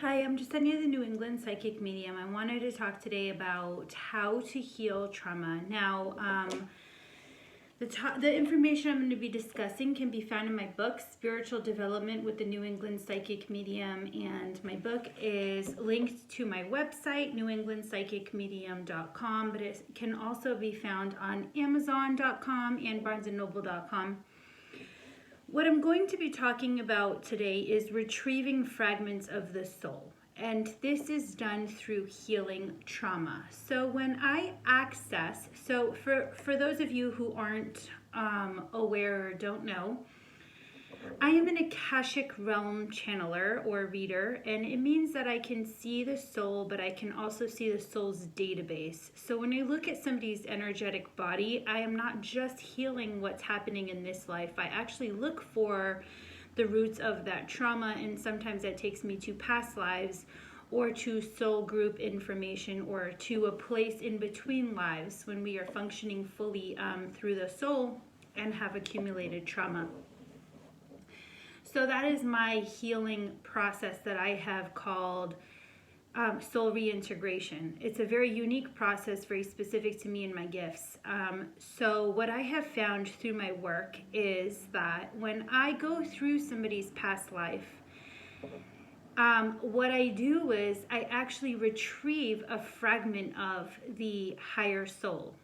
Hi, I'm Jessenia, the New England Psychic Medium. I wanted to talk today about how to heal trauma. Now, the information I'm going to be discussing can be found in my book, Spiritual Development with the New England Psychic Medium, and my book is linked to my website, newenglandpsychicmedium.com, but it can also be found on amazon.com and barnesandnoble.com. What I'm going to be talking about today is retrieving fragments of the soul. And this is done through healing trauma. So when I access, so for those of you who aren't aware or don't know, I am an Akashic Realm Channeler or reader, and it means that I can see the soul, but I can also see the soul's database. So when I look at somebody's energetic body, I am not just healing what's happening in this life. I actually look for the roots of that trauma, and sometimes that takes me to past lives or to soul group information or to a place in between lives when we are functioning fully through the soul and have accumulated trauma. So that is my healing process that I have called soul reintegration. It's a very unique process, very specific to me and my gifts. So what I have found through my work is that when I go through somebody's past life, what I do is I actually retrieve a fragment of the higher soul.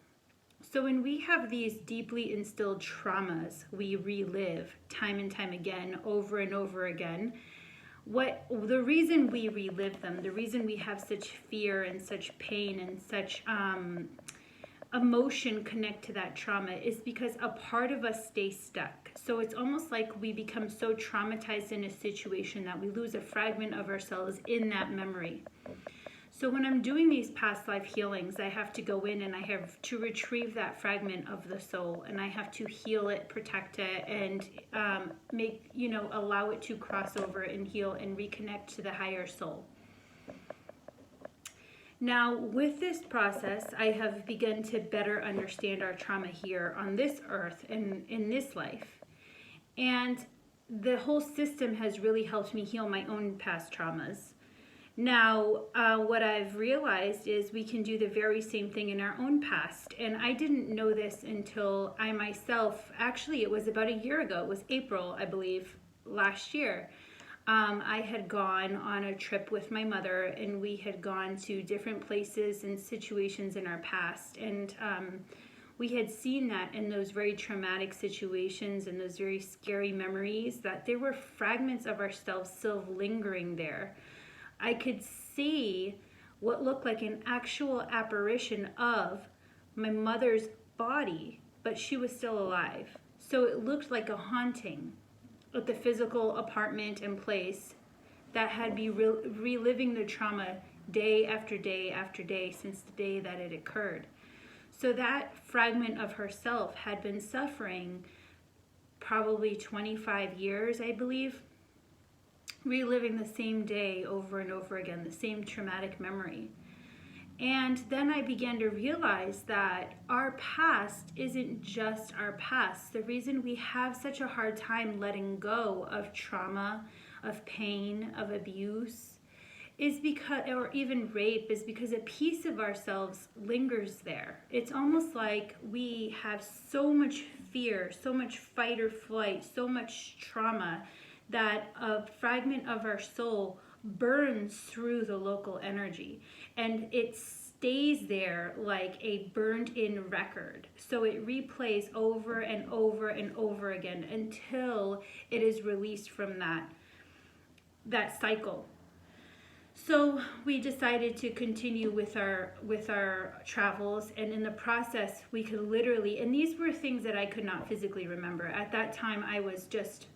So when we have these deeply instilled traumas, we relive time and time again, over and over again. The reason we relive them, the reason we have such fear and such pain and such emotion connect to that trauma is because a part of us stays stuck. So it's almost like we become so traumatized in a situation that we lose a fragment of ourselves in that memory. So when I'm doing these past life healings, I have to go in and I have to retrieve that fragment of the soul, and I have to heal it, protect it, and allow it to cross over and heal and reconnect to the higher soul. Now, with this process, I have begun to better understand our trauma here on this earth and in this life. And the whole system has really helped me heal my own past traumas. Now, what I've realized is we can do the very same thing in our own past. And I didn't know this until I myself, actually it was about a year ago, it was April, I believe, last year. I had gone on a trip with my mother, and we had gone to different places and situations in our past. And we had seen that in those very traumatic situations and those very scary memories, that there were fragments of ourselves still lingering there. I could see what looked like an actual apparition of my mother's body, but she was still alive. So it looked like a haunting of the physical apartment and place that had been reliving the trauma day after day after day since the day that it occurred. So that fragment of herself had been suffering probably 25 years, I believe, reliving the same day over and over again, the same traumatic memory. And then I began to realize that our past isn't just our past. The reason we have such a hard time letting go of trauma, of pain, of abuse, is because, or even rape, is because a piece of ourselves lingers there. It's almost like we have so much fear, so much fight or flight, so much trauma, that a fragment of our soul burns through the local energy, and it stays there like a burned-in record. So it replays over and over and over again until it is released from that cycle. So we decided to continue with our travels, and in the process we could literally, and these were things that I could not physically remember. At that time I was just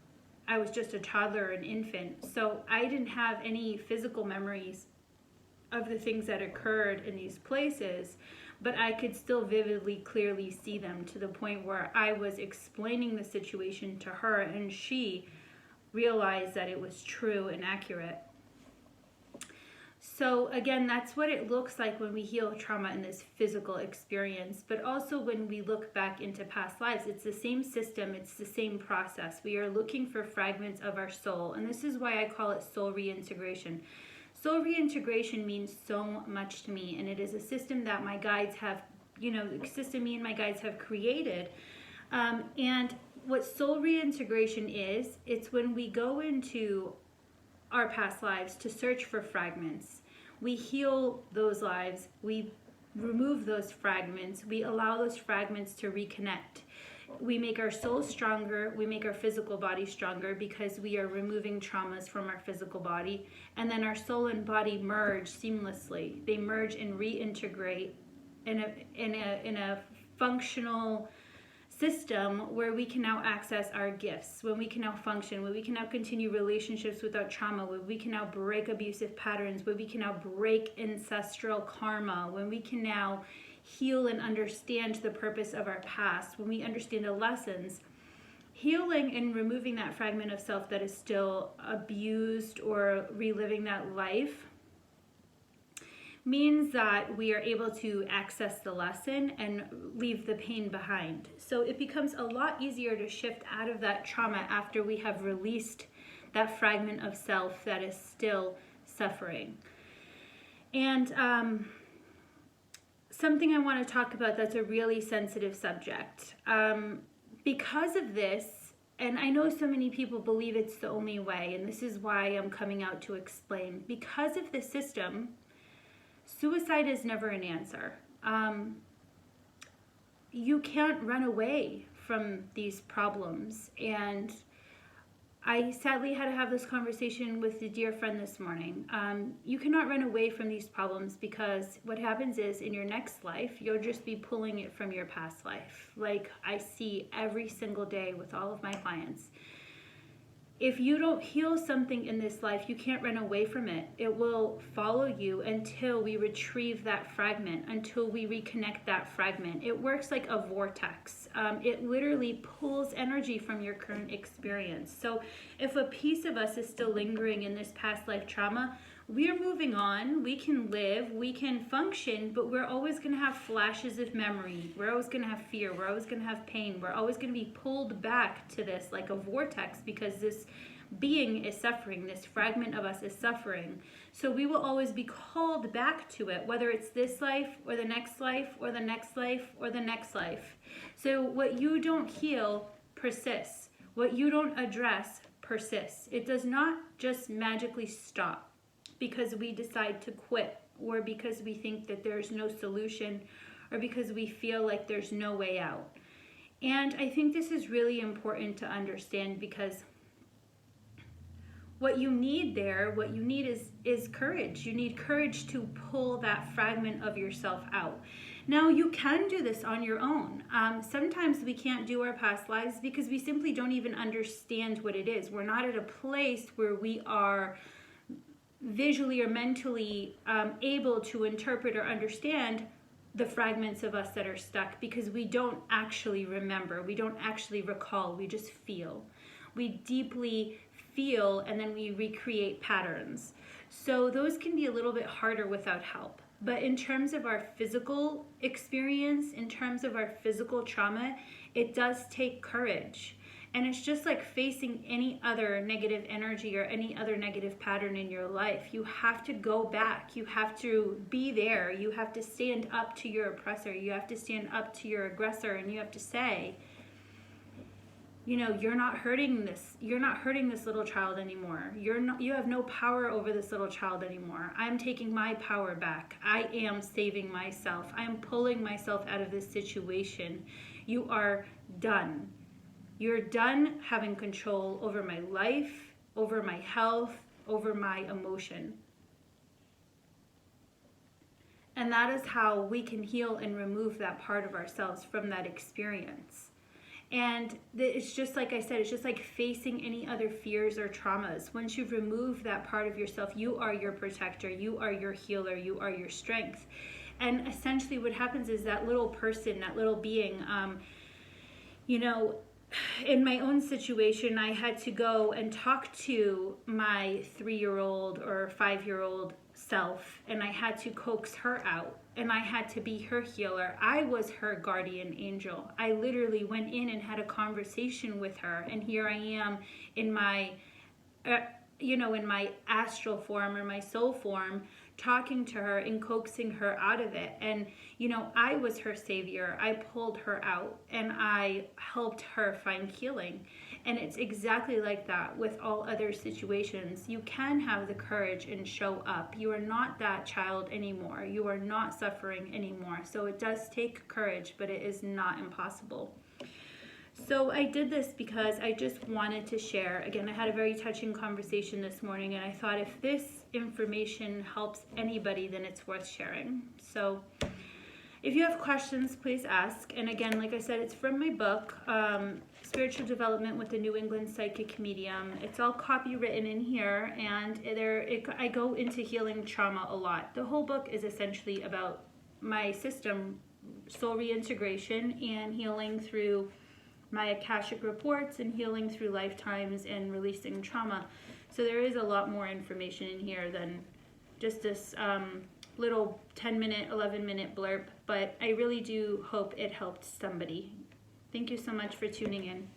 a toddler, an infant, so I didn't have any physical memories of the things that occurred in these places, but I could still vividly, clearly see them, to the point where I was explaining the situation to her and she realized that it was true and accurate. So again, that's what it looks like when we heal trauma in this physical experience, but also when we look back into past lives, it's the same system, it's the same process. We are looking for fragments of our soul, and this is why I call it soul reintegration. Soul reintegration means so much to me, and it is a system that my guides have, a system me and my guides have created. And what soul reintegration is, it's when we go into our past lives to search for fragments. We heal those lives, we remove those fragments, we allow those fragments to reconnect. We make our soul stronger, we make our physical body stronger because we are removing traumas from our physical body, and then our soul and body merge seamlessly. They merge and reintegrate in a functional system where we can now access our gifts, when we can now function, when we can now continue relationships without trauma, when we can now break abusive patterns, when we can now break ancestral karma, when we can now heal and understand the purpose of our past, when we understand the lessons. Healing and removing that fragment of self that is still abused or reliving that life means that we are able to access the lesson and leave the pain behind. So it becomes a lot easier to shift out of that trauma after we have released that fragment of self that is still suffering. And something I want to talk about that's a really sensitive subject. Because of this, and I know so many people believe it's the only way, and this is why I'm coming out to explain. Because of the system, suicide is never an answer. You can't run away from these problems. And I sadly had to have this conversation with a dear friend this morning. You cannot run away from these problems, because what happens is in your next life, you'll just be pulling it from your past life. Like I see every single day with all of my clients. If you don't heal something in this life, you can't run away from it. It will follow you until we retrieve that fragment, until we reconnect that fragment. It works like a vortex. It literally pulls energy from your current experience. So if a piece of us is still lingering in this past life trauma, we are moving on, we can live, we can function, but we're always going to have flashes of memory. We're always going to have fear. We're always going to have pain. We're always going to be pulled back to this like a vortex, because this being is suffering. This fragment of us is suffering. So we will always be called back to it, whether it's this life or the next life or the next life or the next life. So what you don't heal persists. What you don't address persists. It does not just magically stop because we decide to quit, or because we think that there's no solution, or because we feel like there's no way out. And I think this is really important to understand, because what you need is courage. You need courage to pull that fragment of yourself out. Now, you can do this on your own. Sometimes we can't do our past lives because we simply don't even understand what it is. We're not at a place where we are visually or mentally able to interpret or understand the fragments of us that are stuck, because we don't actually remember, we don't actually recall, we just feel. We deeply feel, and then we recreate patterns. So those can be a little bit harder without help. But in terms of our physical experience, in terms of our physical trauma, it does take courage. And it's just like facing any other negative energy or any other negative pattern in your life. You have to go back. You have to be there. You have to stand up to your oppressor. You have to stand up to your aggressor, and you have to say, you're not hurting this. You're not hurting this little child anymore. You have no power over this little child anymore. I'm taking my power back. I am saving myself. I am pulling myself out of this situation. You are done. You're done having control over my life, over my health, over my emotion. And that is how we can heal and remove that part of ourselves from that experience. And it's just like I said, it's just like facing any other fears or traumas. Once you've removed that part of yourself, you are your protector, you are your healer, you are your strength. And essentially what happens is that little person, that little being, in my own situation, I had to go and talk to my 3-year-old or 5-year-old self, and I had to coax her out, and I had to be her healer. I was her guardian angel. I literally went in and had a conversation with her, and here I am in my in my astral form or my soul form, talking to her and coaxing her out of it. And, I was her savior. I pulled her out and I helped her find healing. And it's exactly like that with all other situations. You can have the courage and show up. You are not that child anymore. You are not suffering anymore. So it does take courage, but it is not impossible. So I did this because I just wanted to share. Again, I had a very touching conversation this morning, and I thought if this information helps anybody, then it's worth sharing. So if you have questions, please ask. And again, like I said, it's from my book, Spiritual Development with the New England Psychic Medium. It's all copywritten in here, and I go into healing trauma a lot. The whole book is essentially about my system, soul reintegration, and healing through my Akashic reports and healing through lifetimes and releasing trauma. So there is a lot more information in here than just this little 10-minute, 11-minute blurb, but I really do hope it helped somebody. Thank you so much for tuning in.